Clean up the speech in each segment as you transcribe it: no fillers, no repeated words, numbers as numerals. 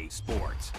Talking Sports.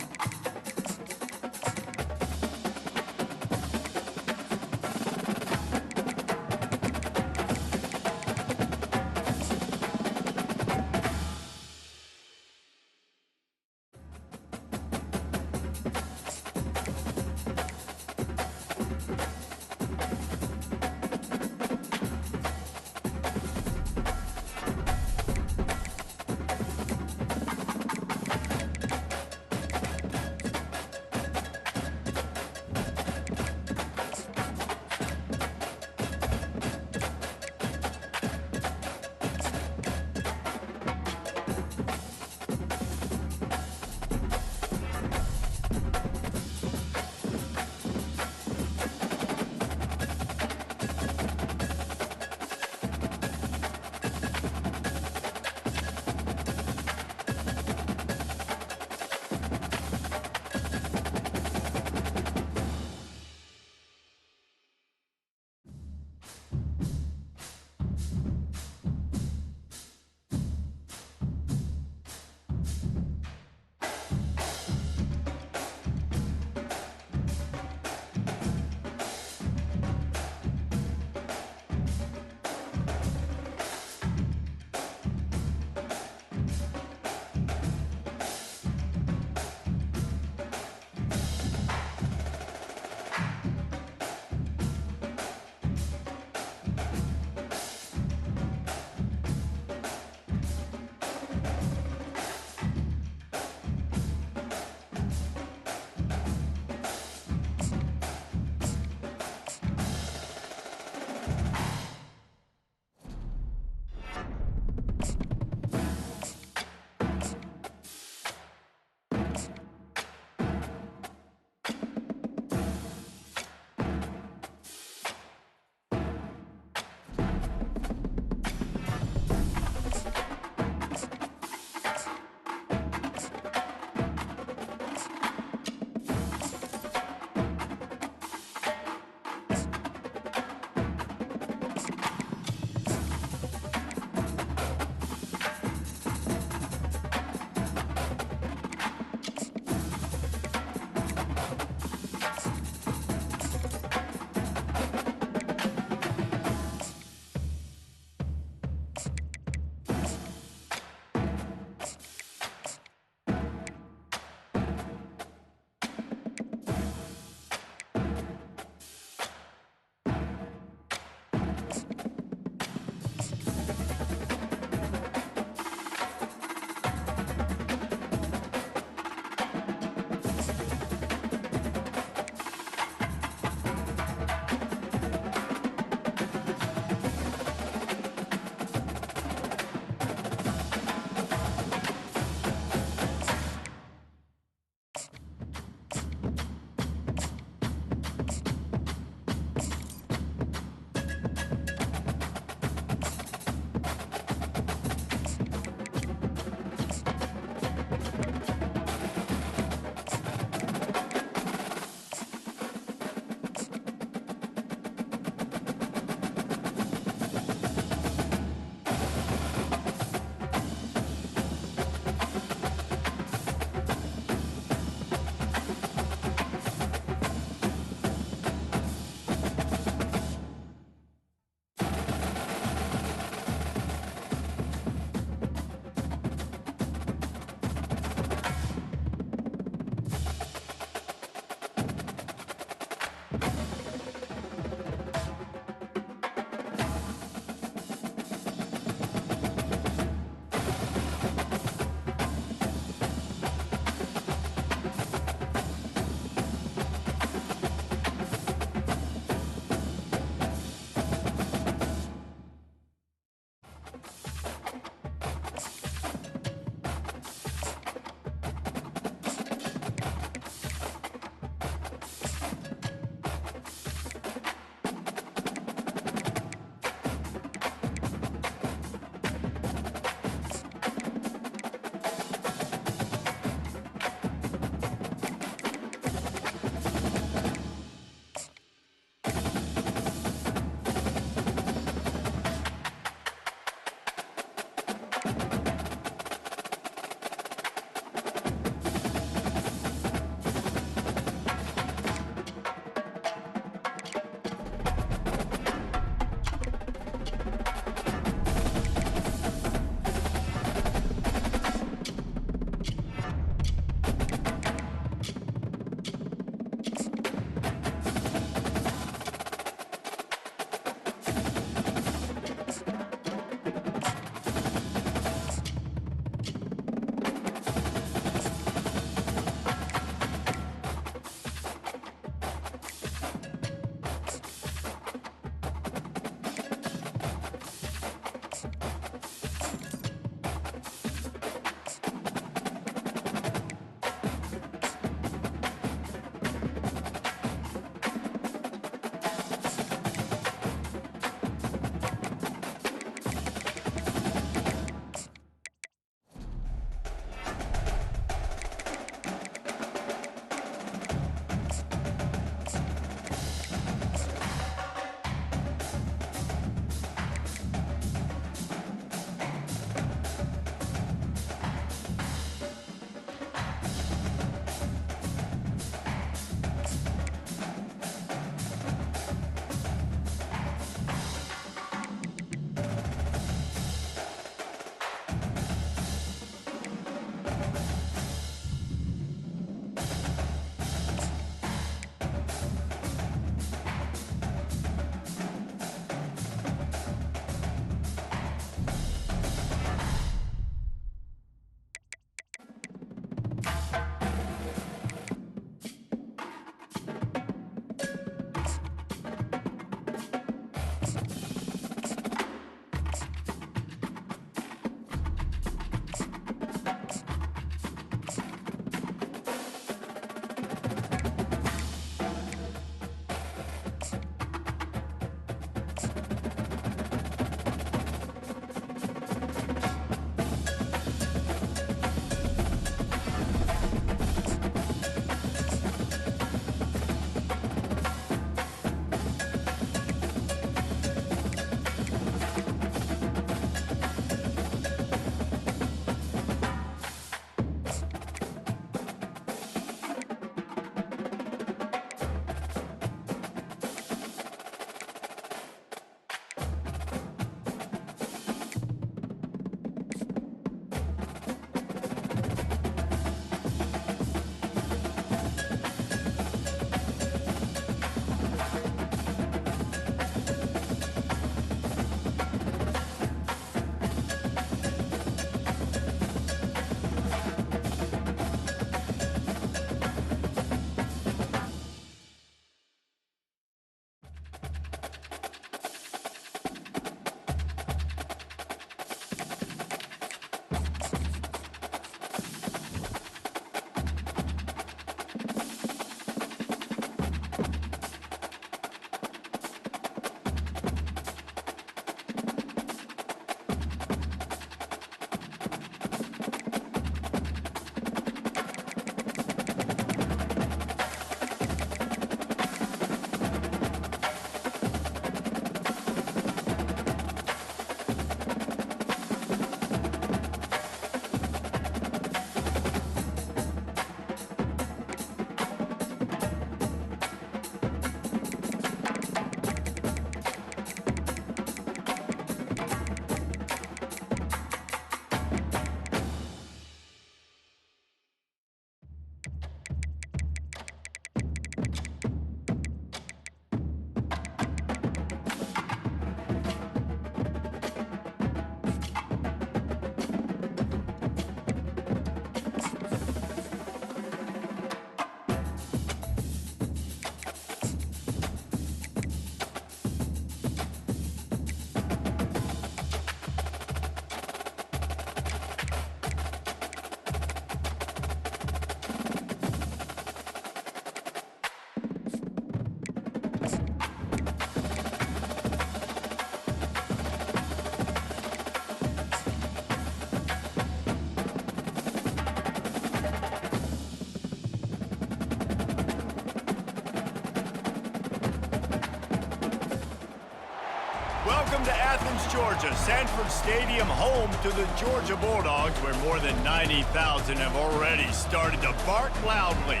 Welcome to Athens, Georgia, Sanford Stadium, home to the Georgia Bulldogs, where more than 90,000 have already started to bark loudly.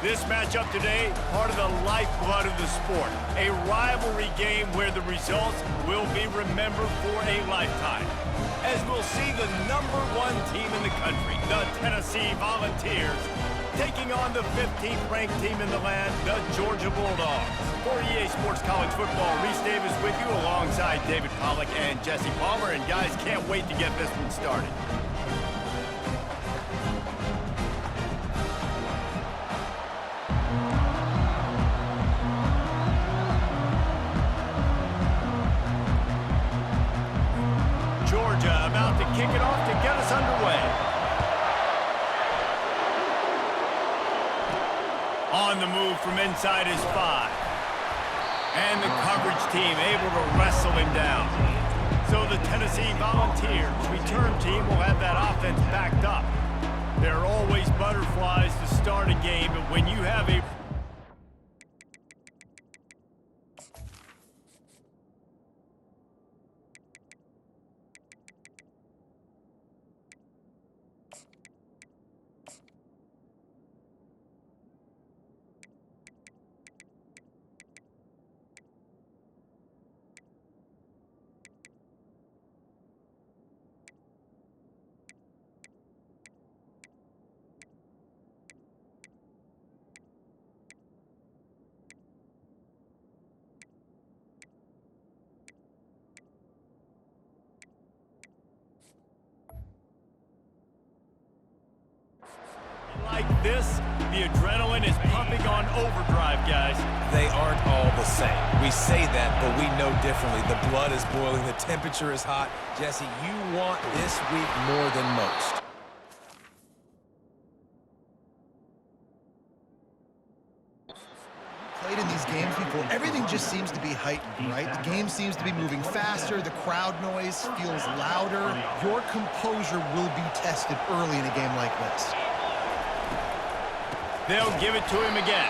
This matchup today, part of the lifeblood of the sport, a rivalry game where the results will be remembered for a lifetime. As we'll see the #1 team in the country, the Tennessee Volunteers, taking on the 15th ranked team in the land, the Georgia Bulldogs. For EA Sports College Football, Reese Davis with you alongside David Pollack and Jesse Palmer. And guys, can't wait to get this one started. Georgia about to kick it off to get us underway. On the move from inside his 5. And the coverage team able to wrestle him down. So the Tennessee Volunteers return team will have that offense backed up. There are always butterflies to start a game, but when you have a like this, the adrenaline is pumping on overdrive, guys. They aren't all the same. We say that, but we know differently. The blood is boiling, the temperature is hot. Jesse, you want this week more than most. Played in these games before, everything just seems to be heightened, right? The game seems to be moving faster, the crowd noise feels louder. Your composure will be tested early in a game like this. They'll give it to him again.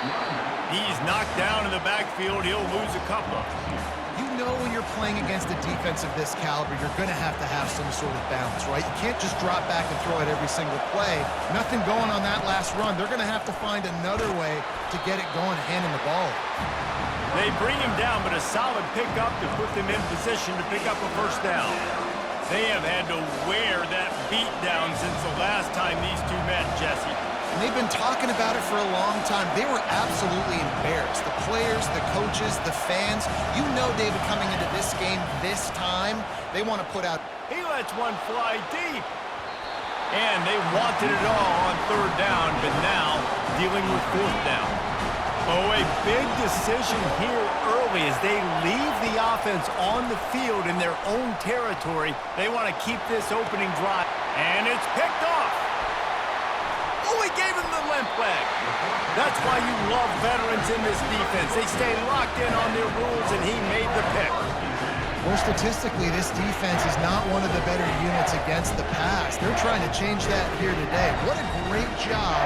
He's knocked down in the backfield. He'll lose a couple. You know when you're playing against a defense of this caliber, you're going to have some sort of balance, right? You can't just drop back and throw it every single play. Nothing going on that last run. They're going to have to find another way to get it going, handing the ball. They bring him down, but a solid pickup to put them in position to pick up a first down. They have had to wear that beat down since the last time these two met, Jesse. And they've been talking about it for a long time. They were absolutely embarrassed. The players, the coaches, the fans. You know, David, coming into this game this time, they want to put out. He lets one fly deep. And they wanted it all on 3rd down, but now dealing with 4th down. Oh, a big decision here early as they leave the offense on the field in their own territory. They want to keep this opening drive. And it's picked off. Oh, he gave him the limp leg. That's why you love veterans in this defense. They stay locked in on their rules, and he made the pick. Well, statistically, this defense is not one of the better units against the pass. They're trying to change that here today. What a great job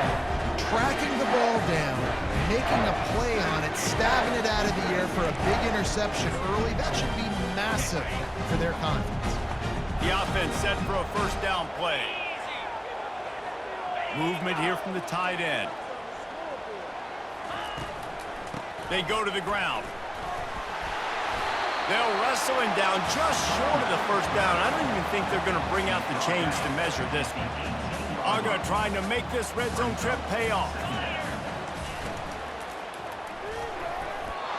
tracking the ball down, making a play on it, stabbing it out of the air for a big interception early. That should be massive for their confidence. The offense set for a first down play. Movement here from the tight end. They go to the ground. They'll wrestle him down just short of the first down. I don't even think they're going to bring out the chains to measure this one. Aga trying to make this red zone trip pay off.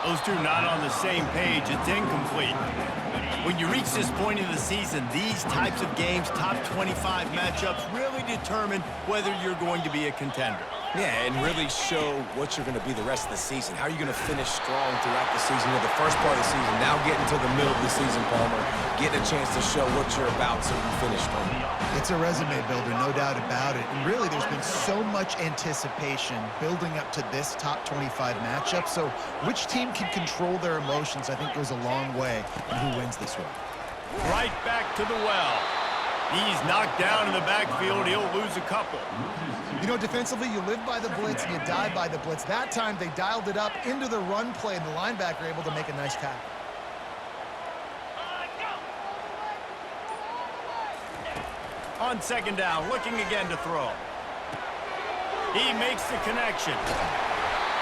Those two not on the same page. It's incomplete. When you reach this point in the season, these types of games, top 25 matchups, really determine whether you're going to be a contender. Yeah, and really show what you're going to be the rest of the season. How are you going to finish strong throughout the season? You know, the first part of the season, now getting to the middle of the season, Palmer, getting a chance to show what you're about so you finish strong. It's a resume builder, no doubt about it. And really, there's been so much anticipation building up to this top 25 matchup. So which team can control their emotions, I think, goes a long way in who wins this one. Right back to the well. He's knocked down in the backfield. He'll lose a couple. You know, defensively, you live by the blitz and you die by the blitz. That time, they dialed it up into the run play, and the linebacker able to make a nice tackle. On second down, looking again to throw. He makes the connection.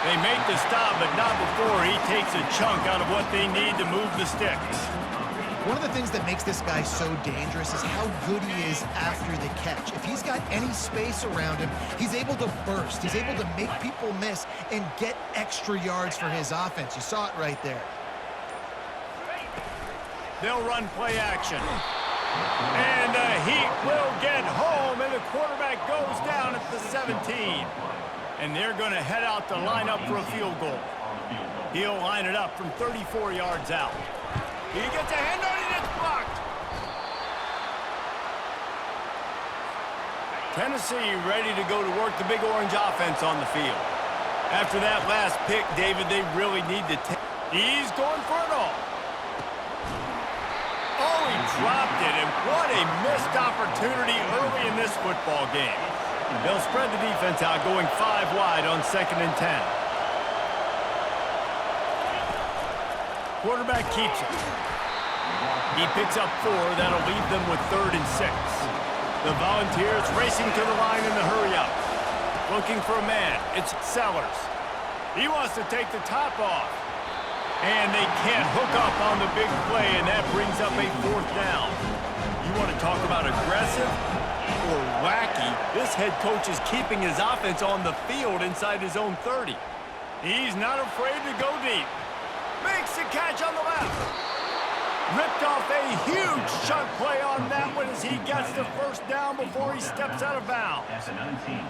They make the stop, but not before he takes a chunk out of what they need to move the sticks. One of the things that makes this guy so dangerous is how good he is after the catch. If he's got any space around him, he's able to burst. He's able to make people miss and get extra yards for his offense. You saw it right there. They'll run play action. And the Heat will get home, and the quarterback goes down at the 17. And they're going to head out to line up for a field goal. He'll line it up from 34 yards out. He gets a hand on it, and it's blocked. Tennessee ready to go to work the Big Orange offense on the field. After that last pick, David, they really need to take. He's going for it all. Oh, he dropped it, and what a missed opportunity early in this football game. They'll spread the defense out, going 5 wide on 2nd and 10. Quarterback keeps it. He picks up 4. That'll leave them with 3rd and 6. The Volunteers racing to the line in the hurry-up. Looking for a man. It's Sellers. He wants to take the top off. And they can't hook up on the big play, and that brings up a 4th down. You want to talk about aggressive or wacky? This head coach is keeping his offense on the field inside his own 30. He's not afraid to go deep. Makes the catch on the left. Ripped off a huge chunk play on that one as he gets the 1st down before he steps out of bounds.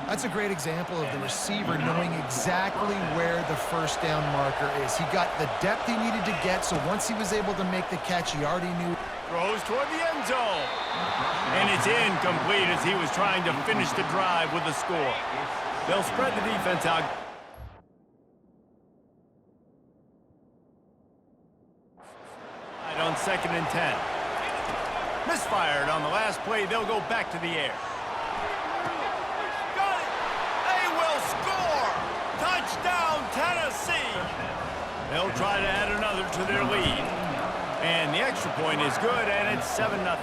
That's a great example of the receiver knowing exactly where the 1st down marker is. He got the depth he needed to get, so once he was able to make the catch, he already knew. Throws toward the end zone. And it's incomplete as he was trying to finish the drive with a score. They'll spread the defense out. On 2nd and 10. Misfired on the last play. They'll go back to the air. Got it. They will score. Touchdown, Tennessee. They'll try to add another to their lead. And the extra point is good, and it's 7-0.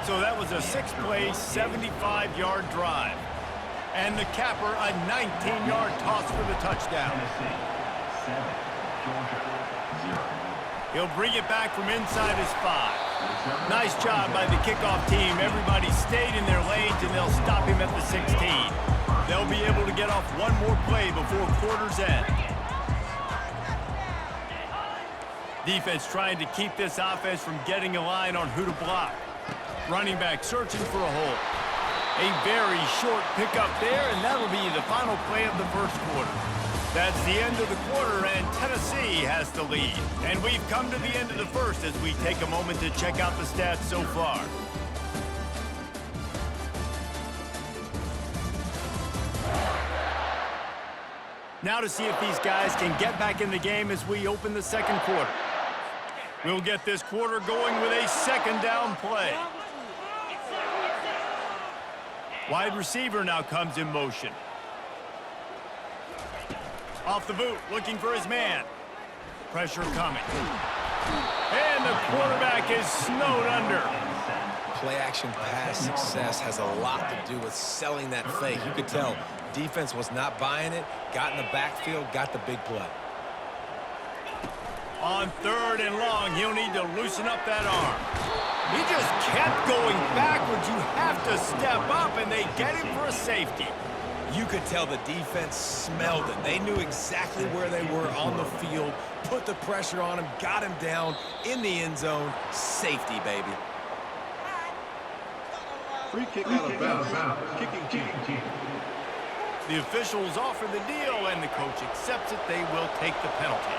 So that was a 6-play, 75-yard drive. And the capper, a 19-yard toss for the touchdown. 7, Georgia, 0. He'll bring it back from inside his 5. Nice job by the kickoff team. Everybody stayed in their lanes, and they'll stop him at the 16. They'll be able to get off one more play before quarter's end. Defense trying to keep this offense from getting a line on who to block. Running back searching for a hole. A very short pickup there, and that'll be the final play of the 1st quarter. That's the end of the quarter, and Tennessee has the lead. And we've come to the end of the 1st as we take a moment to check out the stats so far. Now to see if these guys can get back in the game as we open the 2nd quarter. We'll get this quarter going with a 2nd down play. Wide receiver now comes in motion. Off the boot, looking for his man. Pressure coming. And the quarterback is snowed under. Play-action pass success has a lot to do with selling that fake. You could tell defense was not buying it, got in the backfield, got the big play. On 3rd and long, he'll need to loosen up that arm. He just kept going backwards. You have to step up, and they get him for a safety. You could tell the defense smelled it. They knew exactly where they were on the field, put the pressure on him, got him down in the end zone. Safety, baby. Free kick out of bounds. Kicking team. The officials offer the deal, and the coach accepts it. They will take the penalty.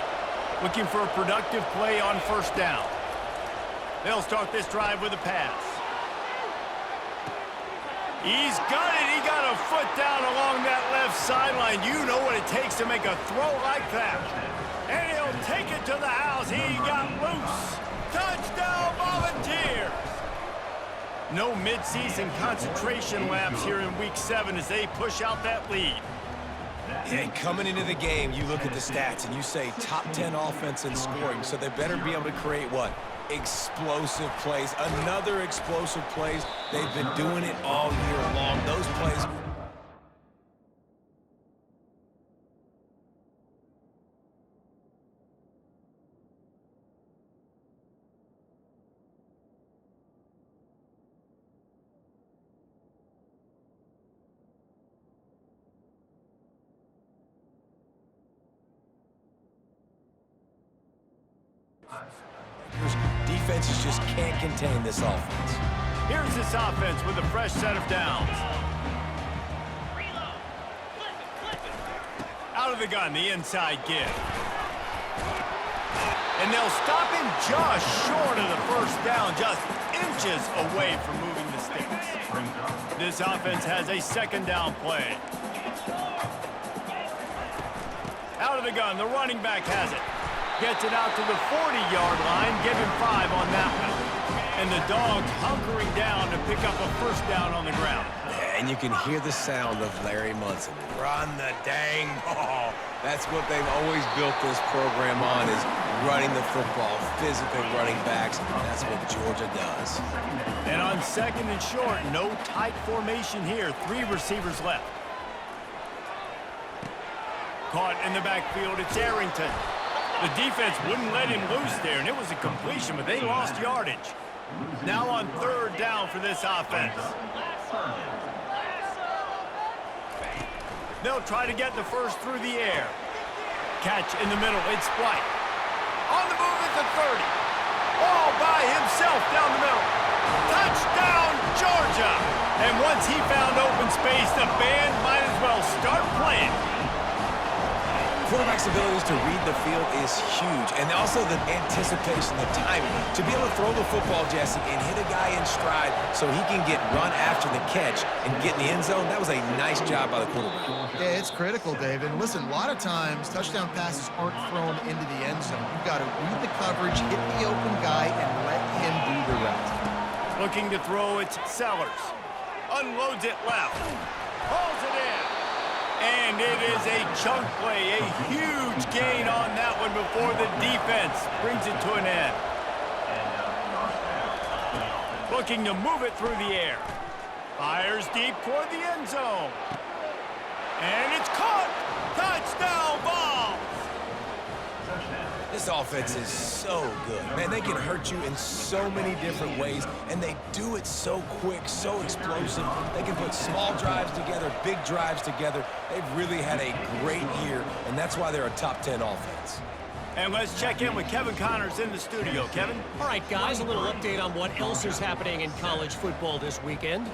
Looking for a productive play on 1st down. They'll start this drive with a pass. He's got it. He got a foot down along that left sideline. You know what it takes to make a throw like that. And he'll take it to the house. He got loose. Touchdown, Volunteers. No midseason concentration laps here in Week 7 as they push out that lead. Yeah, coming into the game, you look at the stats and you say top 10 offense in scoring, so they better be able to create what? Explosive plays. Another explosive plays. They've been doing it all year long. Those plays. Defenses just can't contain this offense. Here's this offense with a fresh set of downs. Out of the gun, the inside give. And they'll stop him just short of the first down, just inches away from moving the sticks. This offense has a second down play. Out of the gun, the running back has it. Gets it out to the 40-yard line. Give him 5 on that one. And the Dogs hunkering down to pick up a first down on the ground. And you can hear the sound of Larry Munson. Run the dang ball. That's what they've always built this program on, is running the football, physical running backs. That's what Georgia does. And on second and short, no tight formation here. 3 receivers left. Caught in the backfield, it's Arrington. The defense wouldn't let him loose there, and it was a completion, but they lost yardage. Now on third down for this offense. They'll try to get the first through the air. Catch in the middle, it's White. On the move at the 30. All by himself down the middle. Touchdown, Georgia! And once he found open space, the band might as well start playing. Quarterback's abilities to read the field is huge, and also the anticipation, the timing. To be able to throw the football, Jesse, and hit a guy in stride so he can get run after the catch and get in the end zone, that was a nice job by the quarterback. Yeah, it's critical, David. And listen, a lot of times, touchdown passes aren't thrown into the end zone. You've got to read the coverage, hit the open guy, and let him do the rest. Looking to throw, it's Sellers. Unloads it left. Hauls it in. And it is a chunk play, a huge gain on that one before the defense brings it to an end. Looking to move it through the air. Fires deep toward the end zone. And it's caught. Touchdown ball. This offense is so good. Man, they can hurt you in so many different ways, and they do it so quick, so explosive. They can put small drives together, big drives together. They've really had a great year, and that's why they're a top 10 offense. And let's check in with Kevin Connors in the studio. Kevin? All right, guys, a little update on what else is happening in college football this weekend.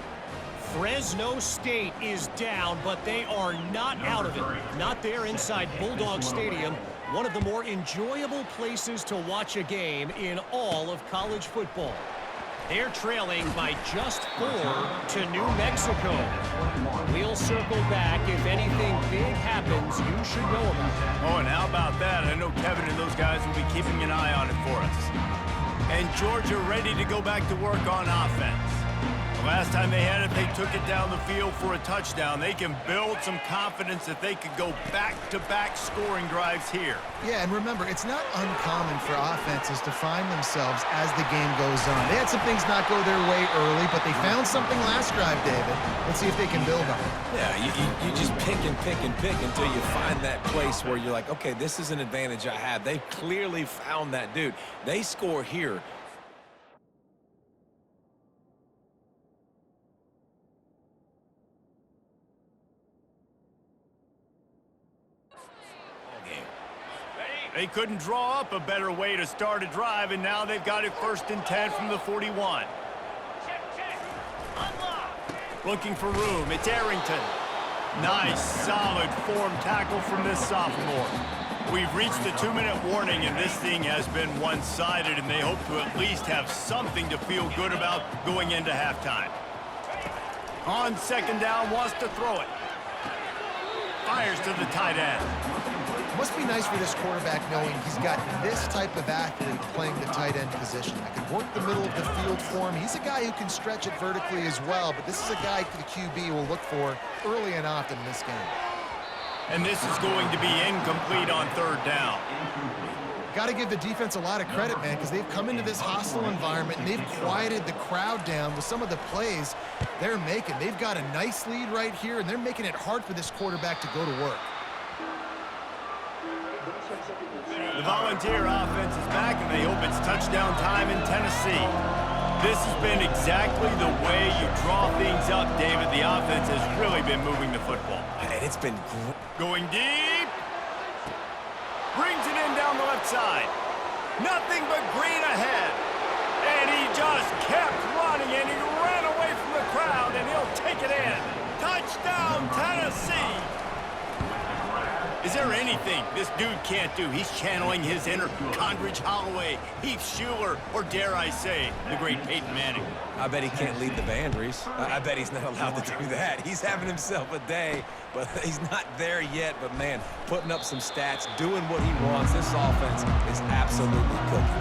Fresno State is down, but they are not out of it. Not there inside Bulldog Stadium, one of the more enjoyable places to watch a game in all of college football. They're trailing by just 4 to New Mexico. We'll circle back. If anything big happens, you should know about it. Oh, and how about that? I know Kevin and those guys will be keeping an eye on it for us. And Georgia ready to go back to work on offense. The last time they had it, they took it down the field for a touchdown. They can build some confidence that they could go back-to-back scoring drives here. Yeah, and remember, it's not uncommon for offenses to find themselves as the game goes on. They had some things not go their way early, but they found something last drive, David. Let's see if they can build on it. Yeah, you just pick and pick and pick until you find that place where you're like, okay, this is an advantage I have. They clearly found that dude. They score here. They couldn't draw up a better way to start a drive, and now they've got it 1st and 10 from the 41. Looking for room, it's Arrington. Nice, solid form tackle from this sophomore. We've reached the 2-minute warning, and this thing has been one-sided, and they hope to at least have something to feel good about going into halftime. On 2nd down, wants to throw it. Fires to the tight end. Must be nice for this quarterback knowing he's got this type of athlete playing the tight end position. I can work the middle of the field for him. He's a guy who can stretch it vertically as well, but this is a guy the QB will look for early and often in this game. And this is going to be incomplete on third down. Got to give the defense a lot of credit, man, because they've come into this hostile environment and they've quieted the crowd down with some of the plays they're making. They've got a nice lead right here, and they're making it hard for this quarterback to go to work. The Volunteer offense is back, and they hope it's touchdown time in Tennessee. This has been exactly the way you draw things up, David. The offense has really been moving the football. And it's been great. Going deep. Brings it in down the left side. Nothing but green ahead. And he just kept running, and he ran away from the crowd, and he'll take it in. Touchdown, Tennessee. Is there anything this dude can't do? He's channeling his inner Condridge Holloway, Heath Schuler, or dare I say, the great Peyton Manning. I bet he can't lead the band, Reese. I bet he's not allowed to do that. He's having himself a day, but he's not there yet. But, man, putting up some stats, doing what he wants. This offense is absolutely cooking.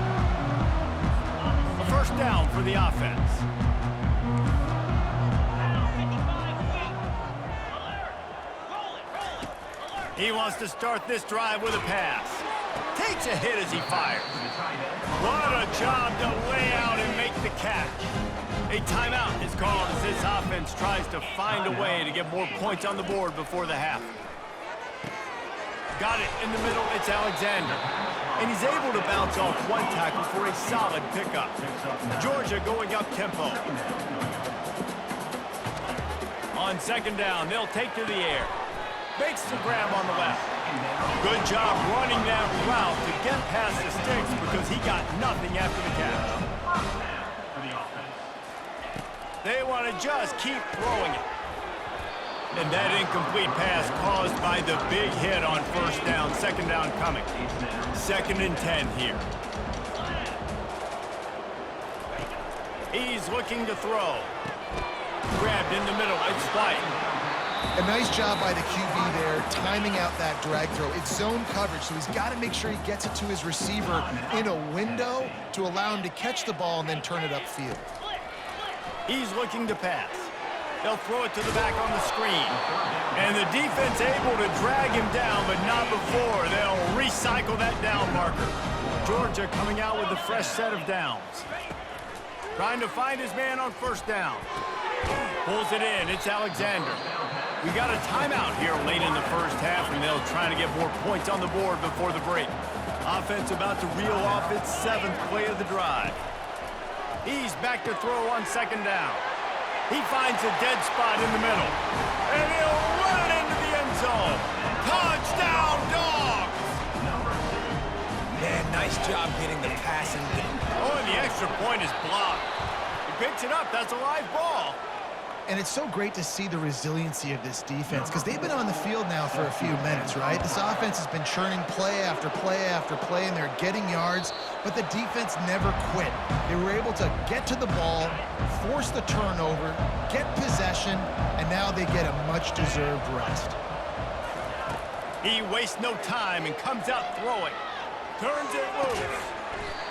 A first down for the offense. He wants to start this drive with a pass. Takes a hit as he fires. What a job to lay out and make the catch. A timeout is called as this offense tries to find a way to get more points on the board before the half. Got it in the middle, it's Alexander. And he's able to bounce off one tackle for a solid pickup. Georgia going up tempo. On second down, they'll take to the air. Makes the grab on the left. Good job running that route to get past the sticks because he got nothing after the catch. They want to just keep throwing it. And that incomplete pass caused by the big hit on first down. Second down coming. 2nd and 10 here. He's looking to throw. Grabbed in the middle. It's White. A nice job by the QB there, timing out that drag throw. It's zone coverage, so he's got to make sure he gets it to his receiver in a window to allow him to catch the ball and then turn it upfield. He's looking to pass. They'll throw it to the back on the screen. And the defense able to drag him down, but not before. They'll recycle that down marker. Georgia coming out with a fresh set of downs. Trying to find his man on first down. Pulls it in. It's Alexander. We got a timeout here late in the first half, and they'll try to get more points on the board before the break. Offense about to reel off its 7th play of the drive. He's back to throw on second down. He finds a dead spot in the middle. And he'll run it into the end zone. Touchdown, Dogs! Man, nice job getting the passing. Oh, and the extra point is blocked. He picks it up. That's a live ball. And it's so great to see the resiliency of this defense because they've been on the field now for a few minutes, right? This offense has been churning play after play after play, and they're getting yards, but the defense never quit. They were able to get to the ball, force the turnover, get possession, and now they get a much-deserved rest. He wastes no time and comes out throwing. Turns it loose.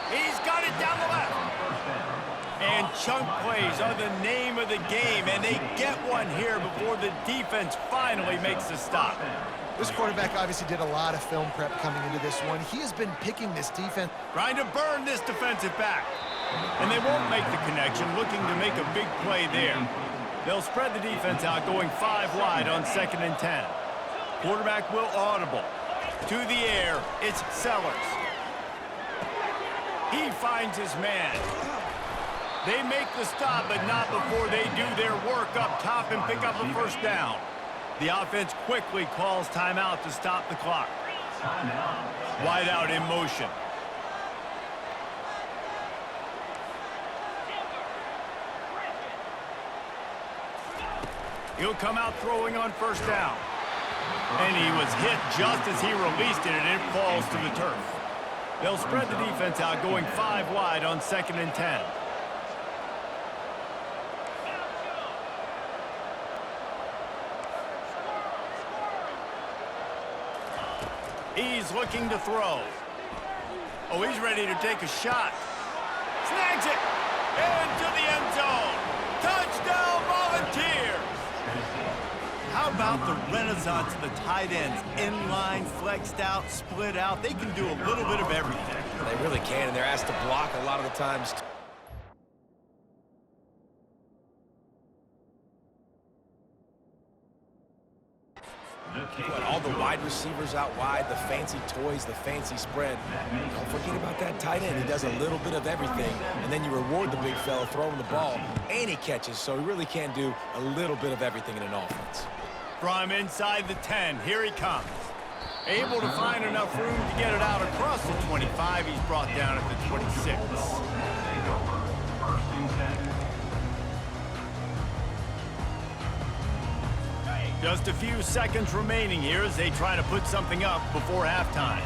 He's got it down the left. And chunk plays are the name of the game, and they get one here before the defense finally makes the stop. This quarterback obviously did a lot of film prep coming into this one. He has been picking this defense. Trying to burn this defensive back. And they won't make the connection, looking to make a big play there. They'll spread the defense out, going 5 wide on 2nd and 10. Quarterback will audible. To the air, it's Sellers. He finds his man. They make the stop, but not before they do their work up top and pick up a first down. The offense quickly calls timeout to stop the clock. Wide out in motion. He'll come out throwing on first down. And he was hit just as he released it, and it falls to the turf. They'll spread the defense out, going 5 wide on 2nd and 10. He's looking to throw. Oh, he's ready to take a shot. Snags it. Into the end zone. Touchdown, Volunteers. How about the renaissance of the tight ends? Inline, flexed out, split out. They can do a little bit of everything. They really can, and they're asked to block a lot of the times. But all the wide receivers out wide, the fancy toys, the fancy spread. Don't forget about that tight end. He does a little bit of everything, and then you reward the big fella throwing the ball, and he catches, so he really can do a little bit of everything in an offense. From inside the 10, here he comes. Able to find enough room to get it out across the 25. He's brought down at the 26. Just a few seconds remaining here as they try to put something up before halftime.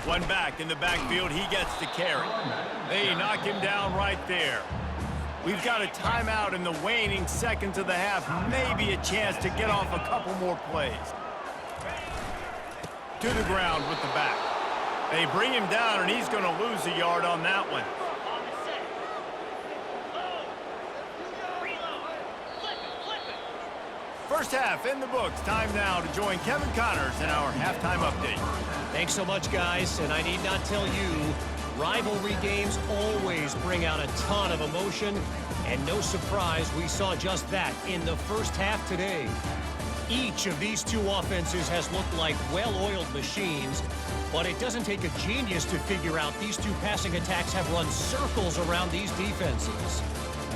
One back in the backfield, he gets to carry. They knock him down right there. We've got a timeout in the waning seconds of the half, maybe a chance to get off a couple more plays. To the ground with the back. They bring him down, and he's going to lose a yard on that one. First half in the books. Time now to join Kevin Connors in our halftime update. Thanks so much, guys, and I need not tell you, rivalry games always bring out a ton of emotion, and no surprise, we saw just that in the first half today. Each of these two offenses has looked like well-oiled machines, but it doesn't take a genius to figure out these two passing attacks have run circles around these defenses.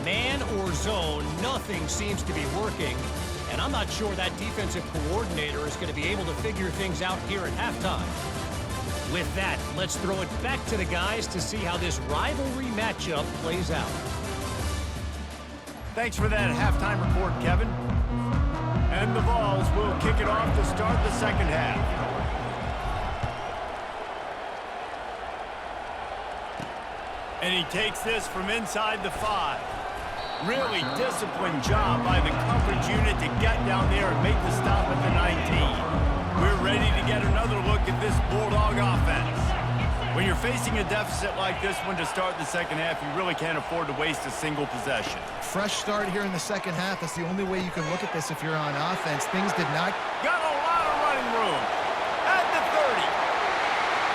Man or zone, nothing seems to be working, and I'm not sure that defensive coordinator is going to be able to figure things out here at halftime. With that, let's throw it back to the guys to see how this rivalry matchup plays out. Thanks for that halftime report, Kevin. And the Vols will kick it off to start the second half. And he takes this from inside the 5. Really disciplined job by the coverage unit to get down there and make the stop at the 19. We're ready to get another look at this Bulldog offense. When you're facing a deficit like this one to start the second half, you really can't afford to waste a single possession. Fresh start here in the second half. That's the only way you can look at this if you're on offense. Things did not... Got a lot of running room. At the 30.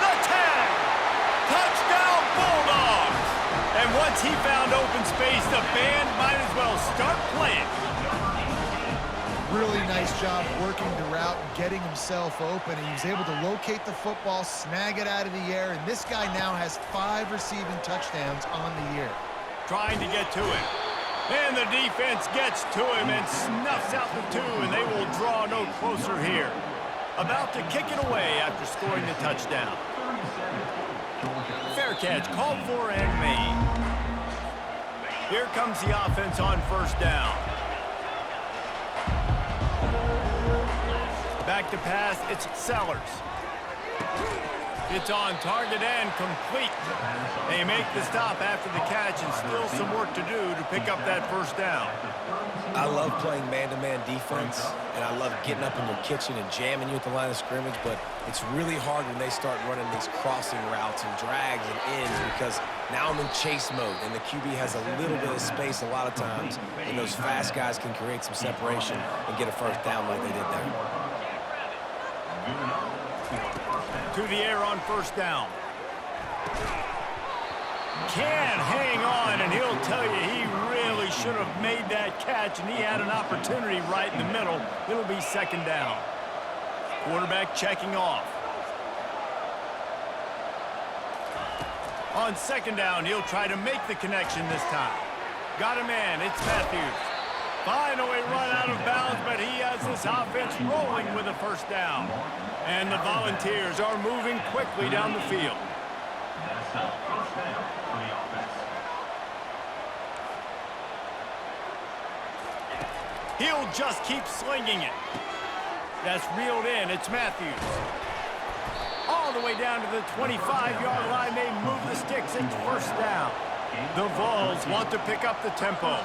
The 10. Touchdown Bulldogs. And once he found open space, the band might as well start playing. Really nice job working the route and getting himself open. And he was able to locate the football, snag it out of the air, and this guy now has 5 receiving touchdowns on the year. Trying to get to him. And the defense gets to him and snuffs out the 2, and they will draw no closer here. About to kick it away after scoring the touchdown. Fair catch, called for and made. Here comes the offense on first down. Back to pass, it's Sellers. It's on target and complete. They make the stop after the catch, and still some work to do to pick up that first down. I love playing man-to-man defense, and I love getting up in your kitchen and jamming you at the line of scrimmage, but it's really hard when they start running these crossing routes and drags and ends because now I'm in chase mode, and the QB has a little bit of space a lot of times, and those fast guys can create some separation and get a first down like they did there. To the air on first down. Can hang on, and he'll tell you he really should have made that catch, and he had an opportunity right in the middle. It'll be second down. Quarterback checking off. On second down, he'll try to make the connection this time. Got a man, it's Matthews. Finally run out of bounds, but he has this offense rolling with a first down. And the Volunteers are moving quickly down the field. He'll just keep slinging it. That's reeled in. It's Matthews. All the way down to the 25-yard line. They move the sticks. It's first down. The Vols want to pick up the tempo.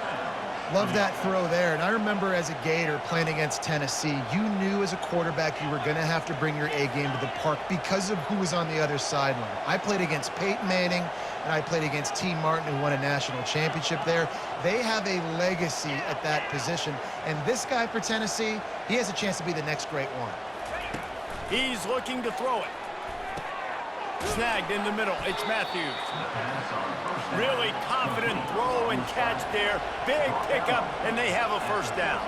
Love that throw there. And I remember as a Gator playing against Tennessee, you knew as a quarterback you were going to have to bring your A game to the park because of who was on the other sideline. I played against Peyton Manning, and I played against T. Martin, who won a national championship there. They have a legacy at that position. And this guy for Tennessee, he has a chance to be the next great one. He's looking to throw it. Snagged in the middle. It's Matthews. Really confident throw and catch there. Big pickup, and they have a first down.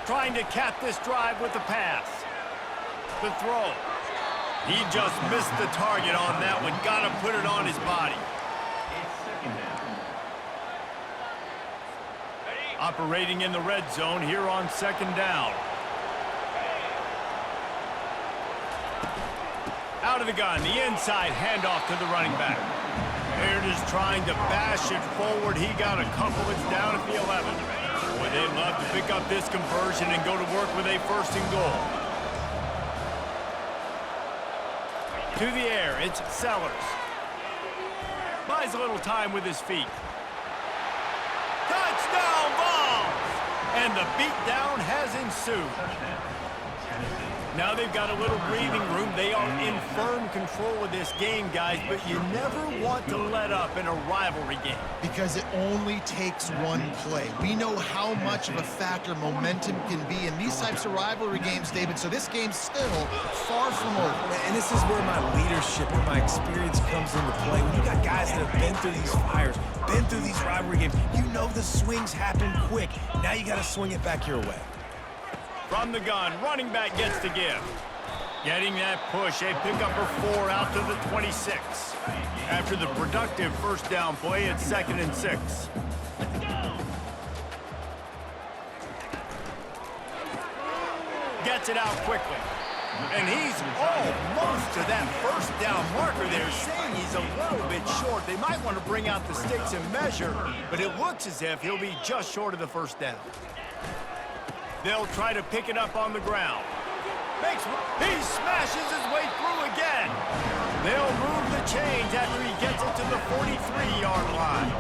Trying to cap this drive with the pass. The throw. He just missed the target on that one. Got to put it on his body. Operating in the red zone here on second down. Out of the gun, the inside handoff to the running back. Baird is trying to bash it forward. He got a couple. It's down at the 11. Boy, they'd love to pick up this conversion and go to work with a first and goal. To the air, it's Sellers. Buys a little time with his feet. Touchdown ball! And the beatdown has ensued. Now they've got a little breathing room. They are in firm control of this game, guys, but you never want to let up in a rivalry game. Because it only takes one play. We know how much of a factor momentum can be in these types of rivalry games, David, so this game's still far from over. And this is where my leadership and my experience comes into play. When you got guys that have been through these fires, been through these rivalry games, you know the swings happen quick. Now you got to swing it back your way. From the gun, running back gets to give. Getting that push, a pickup of 4 out to the 26. After the productive first down play, it's 2nd and 6. Gets it out quickly. And he's almost to that first down marker there, saying he's a little bit short. They might want to bring out the sticks and measure, but it looks as if he'll be just short of the first down. They'll try to pick it up on the ground. He smashes his way through again. They'll move the chains after he gets it to the 43-yard line.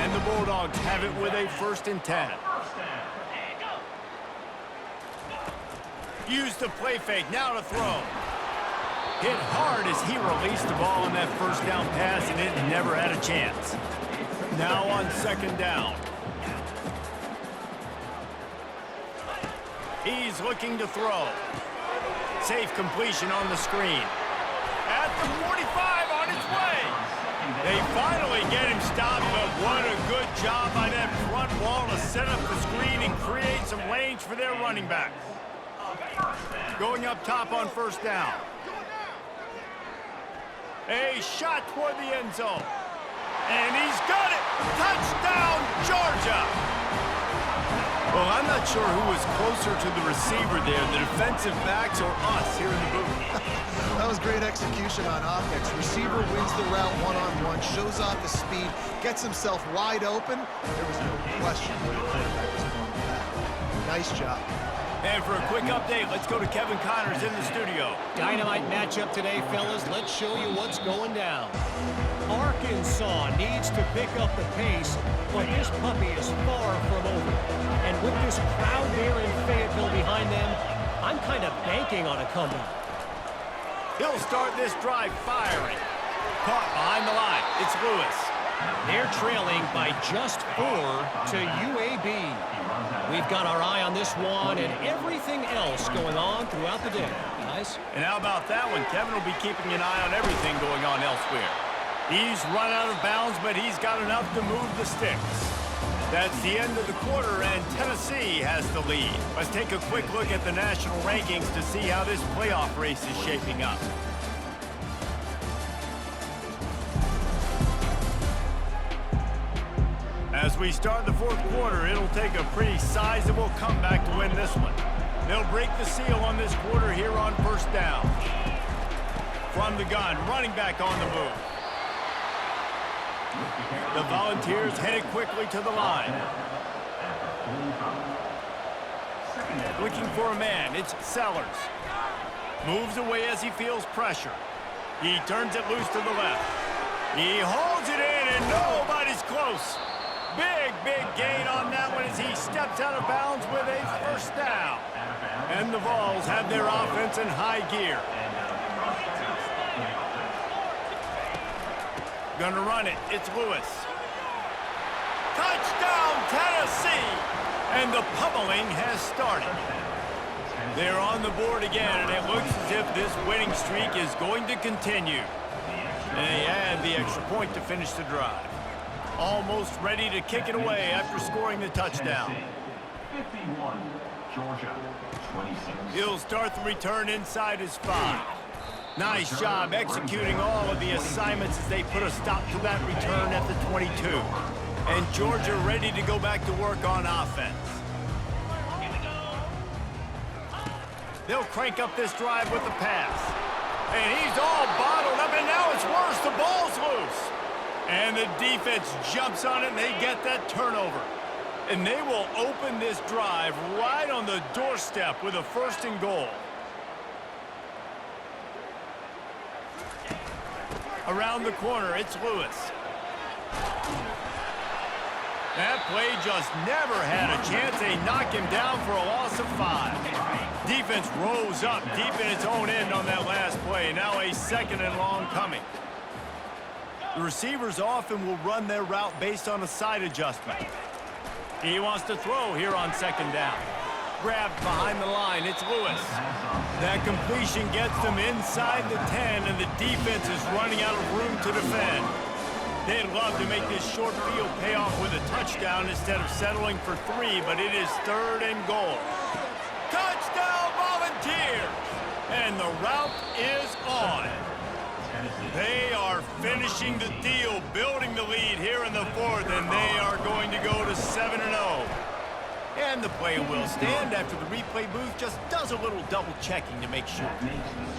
And the Bulldogs have it with a 1st and 10. Use the play fake, now to throw. Hit hard as he released the ball on that first down pass, and it never had a chance. Now on 2nd down. He's looking to throw. Safe completion on the screen. At the 45 on its way. They finally get him stopped, but what a good job by that front wall to set up the screen and create some lanes for their running back. Going up top on 1st down. A shot toward the end zone. And he's got it. Touchdown, Georgia. Well, I'm not sure who was closer to the receiver there, the defensive backs or us here in the booth. That was great execution on offense. Receiver wins the route one-on-one, shows off the speed, gets himself wide open. There was no question where the quarterback was going with that. Nice job. And for a quick update, let's go to Kevin Connors in the studio. Dynamite matchup today, fellas. Let's show you what's going down. Arkansas needs to pick up the pace, but this puppy is far from over. And with this crowd there in Fayetteville behind them, I'm kind of banking on a comeback. He'll start this drive firing. Caught behind the line. It's Lewis. They're trailing by just 4 to UAB. We've got our eye on this one and everything else going on throughout the day, guys. And how about that one? Kevin will be keeping an eye on everything going on elsewhere. He's run out of bounds, but he's got enough to move the sticks. That's the end of the quarter, and Tennessee has the lead. Let's take a quick look at the national rankings to see how this playoff race is shaping up. As we start the 4th quarter, it'll take a pretty sizable comeback to win this one. They'll break the seal on this quarter here on 1st down. From the gun, running back on the move. The Volunteers headed quickly to the line. Looking for a man, it's Sellers. Moves away as he feels pressure. He turns it loose to the left. He holds it in, and nobody's close. Big gain on that one as he steps out of bounds with a first down. And the Vols have their offense in high gear. Gonna run it. It's Lewis. Touchdown, Tennessee! And the pummeling has started. They're on the board again, and it looks as if this winning streak is going to continue. And they add the extra point to finish the drive. Almost ready to kick it away after scoring the touchdown. 51, Georgia, 26. He'll start the return inside his 5. Nice job executing all of the assignments as they put a stop to that return at the 22. And Georgia ready to go back to work on offense. They'll crank up this drive with the pass. And he's all bottled up, and now it's worse. The ball's loose. And the defense jumps on it, and they get that turnover. And they will open this drive right on the doorstep with a 1st and goal. Around the corner, it's Lewis. That play just never had a chance. They knock him down for a loss of 5. Defense rose up deep in its own end on that last play. Now a 2nd and long coming. The receivers often will run their route based on a side adjustment. He wants to throw here on 2nd down. Grabbed behind the line, it's Lewis. That completion gets them inside the 10, and the defense is running out of room to defend. They'd love to make this short field pay off with a touchdown instead of settling for 3, but it is 3rd and goal. Touchdown, Volunteers! And the route is on. They are finishing the deal, building the lead here in the 4th, and they are going to go to 7-0. And the play will stand after the replay booth just does a little double-checking to make sure.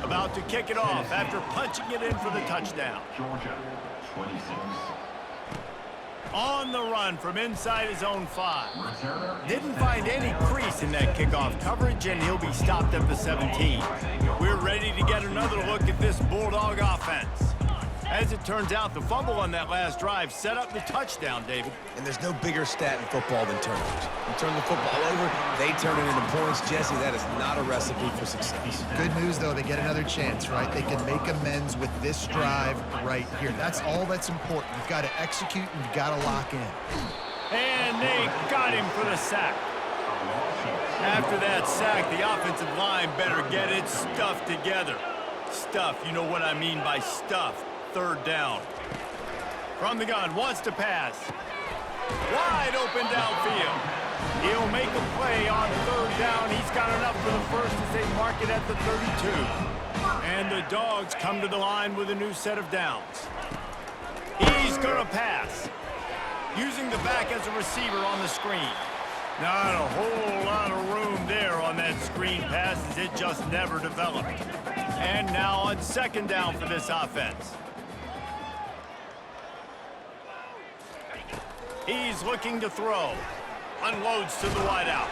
About to kick it off after punching it in for the touchdown. Georgia, 26. On the run from inside his own 5. Didn't find any crease in that kickoff coverage, and he'll be stopped at the 17. We're ready to get another look at this Bulldog offense. As it turns out, the fumble on that last drive set up the touchdown, David. And there's no bigger stat in football than turnovers. You turn the football over, they turn it into points. Jesse, that is not a recipe for success. Good news, though, they get another chance, right? They can make amends with this drive right here. That's all that's important. You've got to execute and you've got to lock in. And they got him for the sack. After that sack, the offensive line better get its stuff together. Stuff, you know what I mean by stuff. 3rd down. From the gun, wants to pass. Wide open downfield. He'll make a play on 3rd down. He's got enough for the 1st as they mark it at the 32. And the Dogs come to the line with a new set of downs. He's going to pass. Using the back as a receiver on the screen. Not a whole lot of room there on that screen pass as it just never developed. And now on 2nd down for this offense. He's looking to throw. Unloads to the wideout.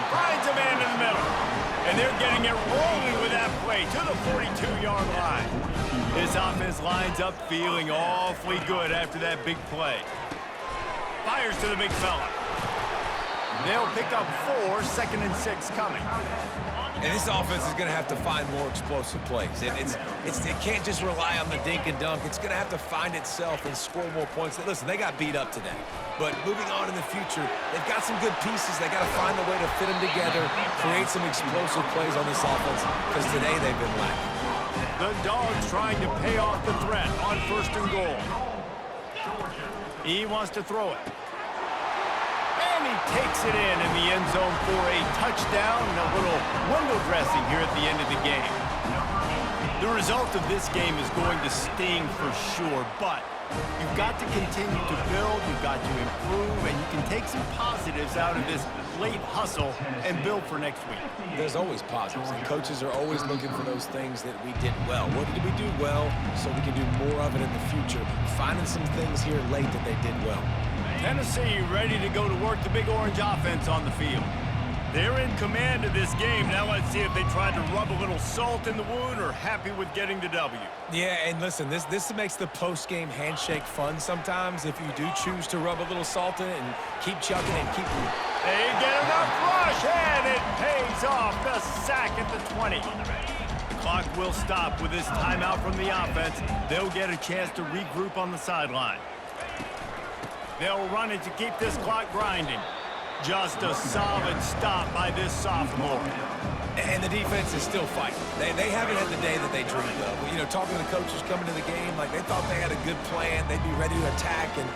Finds a man in the middle. And they're getting it rolling with that play to the 42-yard line. This offense lines up feeling awfully good after that big play. Fires to the big fella. They'll pick up 4, 2nd and 6 coming. And this offense is going to have to find more explosive plays. It can't just rely on the dink and dunk. It's going to have to find itself and score more points. Listen, they got beat up today. But moving on in the future, they've got some good pieces. They got to find a way to fit them together, create some explosive plays on this offense, because today they've been lacking. The Dogs trying to pay off the threat on 1st and goal. He wants to throw it. And he takes it in the end zone for a touchdown and a little window dressing here at the end of the game. The result of this game is going to sting for sure, but you've got to continue to build, you've got to improve, and you can take some positives out of this late hustle and build for next week. There's always positives, and coaches are always looking for those things that we did well. What did we do well so we can do more of it in the future? Finding some things here late that they did well. Tennessee ready to go to work the Big Orange offense on the field. They're in command of this game. Now let's see if they tried to rub a little salt in the wound or happy with getting the W. Yeah, and listen, this makes the post-game handshake fun sometimes if you do choose to rub a little salt in it and keep chucking and keep... They get enough rush, and it pays off. The sack at the 20. The clock will stop with this timeout from the offense. They'll get a chance to regroup on the sideline. They'll run it to keep this clock grinding. Just a solid stop by this sophomore. And the defense is still fighting. They haven't had the day that they dreamed of. You know, talking to the coaches coming to the game, like they thought they had a good plan. They'd be ready to attack and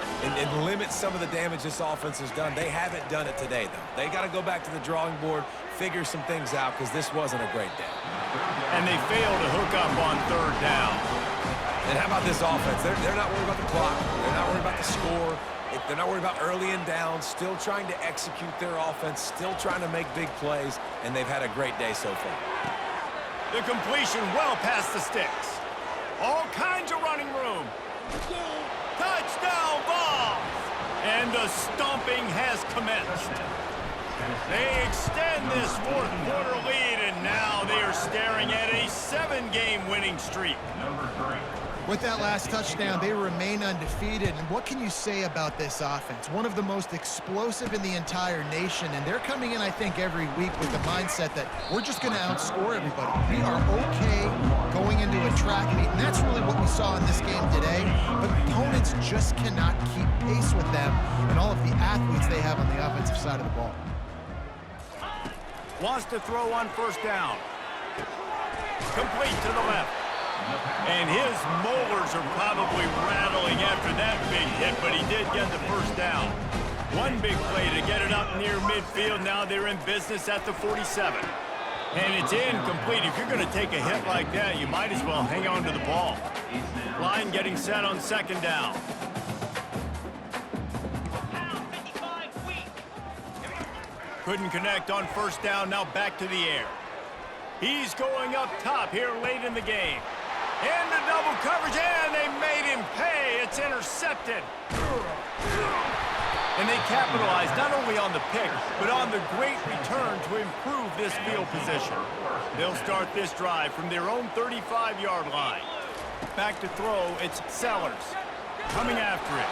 limit some of the damage this offense has done. They haven't done it today, though. They got to go back to the drawing board, figure some things out, because this wasn't a great day. And they failed to hook up on third down. And how about this offense? They're not worried about the clock. They're not worried about the score. They're not worried about early and down, still trying to execute their offense, still trying to make big plays, and they've had a great day so far. The completion well past the sticks. All kinds of running room. Touchdown ball! And the stomping has commenced. They extend this fourth quarter lead, and now they are staring at a 7-game winning streak. Number 3. With that last touchdown, they remain undefeated. And what can you say about this offense? One of the most explosive in the entire nation. And they're coming in, I think, every week with the mindset that we're just going to outscore everybody. We are okay going into a track meet. And that's really what we saw in this game today. But opponents just cannot keep pace with them and all of the athletes they have on the offensive side of the ball. Wants to throw on first down. Complete to the left. And his molars are probably rattling after that big hit, but he did get the first down. One big play to get it up near midfield. Now they're in business at the 47. And it's incomplete. If you're going to take a hit like that, you might as well hang on to the ball. Line getting set on second down. Couldn't connect on first down. Now back to the air. He's going up top here late in the game. Into double coverage, and they made him pay. It's intercepted. And they capitalized not only on the pick, but on the great return to improve this field position. They'll start this drive from their own 35-yard line. Back to throw, it's Sellers. Coming after it.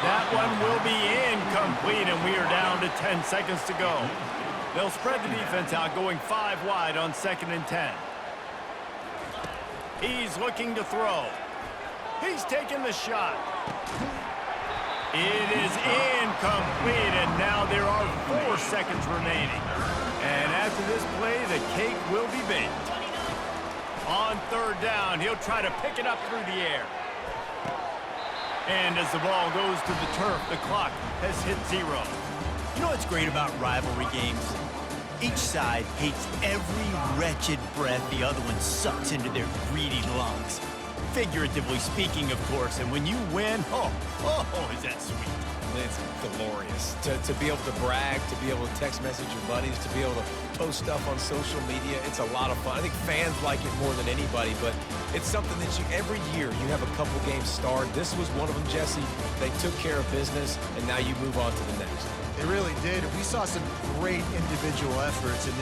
That one will be incomplete, and we are down to 10 seconds to go. They'll spread the defense out, going 5 wide on 2nd and 10. He's looking to throw. He's taking the shot. It is incomplete, and now there are 4 seconds remaining. And after this play, the cake will be baked. On third down, he'll try to pick it up through the air. And as the ball goes to the turf, the clock has hit 0. You know what's great about rivalry games? Each side hates every wretched breath the other one sucks into their greedy lungs. Figuratively speaking, of course, and when you win, oh, is that sweet. It's glorious to be able to brag, to be able to text message your buddies, to be able to post stuff on social media. It's a lot of fun. I think fans like it more than anybody, but it's something that every year you have a couple games starred. This was one of them, Jesse. They took care of business, and now you move on to the next. They really did. We saw some great individual efforts in this